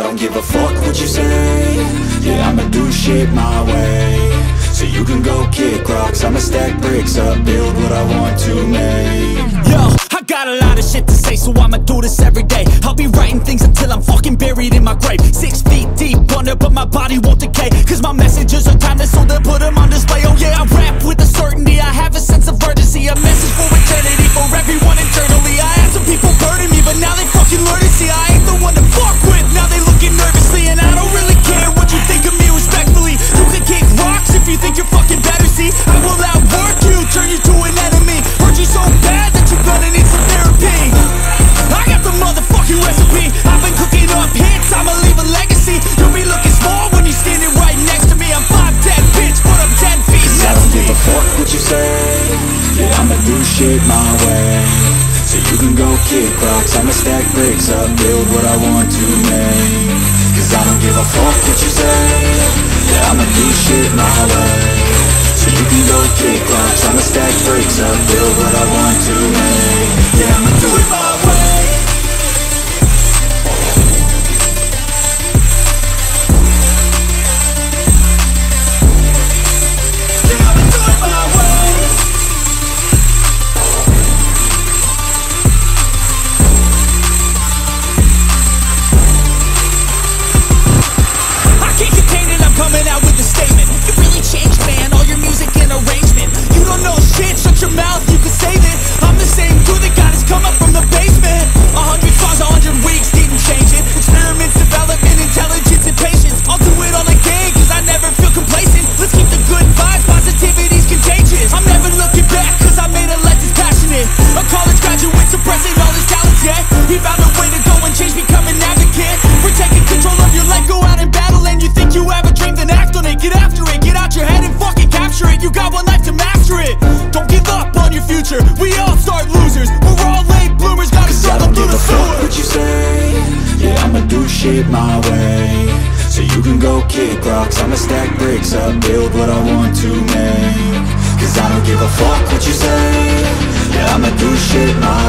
I don't give a fuck what you say. Yeah, I'ma do shit my way. So you can go kick rocks, I'ma stack bricks up, build what I want to make. Yo, I got a lot of shit to say, so I'ma do this every day. I'll be writing things until I'm fucking buried in my grave. 6 feet deep under, but my body won't decay. Cause my messages are timeless, so they'll put them on display. Oh yeah, I rap with a certainty, I have a sense of urgency. A message for eternity, for everyone internally. I had some people burning me, but now they fucking learn to see I ain't the one to fuck with. Now they looking nervously, and I don't really care what you think of me respectfully. You can kick rocks if you think you're fucking better, see. I will outwork you, turn you to an enemy. Hurt you so bad that you're gonna need some therapy. I got the motherfucking recipe. I've been cooking up hits, I'ma leave a legacy. You'll be looking small when you're standing right next to me. I'm 5'10", bitch, but I'm 10 feet next to me. I don't give a fuck what you say. Yeah, I'ma do shit my way. So you can go kick rocks, I'ma stack bricks up, build what I want to make. Cause I don't give a fuck what you say. Yeah, I'ma do shit my way. So you can go kick rocks, I'ma stack bricks up, build what I want to make. Yeah, I'ma do it my way. Yeah, I'ma do it my way. I can't contain it, I'm coming out with a statement. You really changed, man, all your music and arrangement. You don't know shit, shut your mouth, you can save it. I'm the same dude that got his come up from the basement. 100 songs, 100 weeks, didn't change it. Experiments, development, intelligence, and patience. I'll do it all again, cause I never feel complacent. Let's keep the good vibes, positivity's contagious. I'm never looking back, cause I made a life that's passionate. A college graduate suppressing all his talents, yeah. He found a way to go and change, become an advocate. For taking control of your life, go out and battle. And you think you have a dream, then act on it. Get after it, get out your head and fucking capture it. You got one life to master it. Don't give up on your future, we all start losers. We're all late bloomers, gotta struggle through the sewer. I don't give a fuck what you say. Yeah, I'ma do shit my way. So you can go kick rocks, I'ma stack bricks up, build what I want to make. Cause I don't give a fuck what you say. Yeah, I'ma do shit my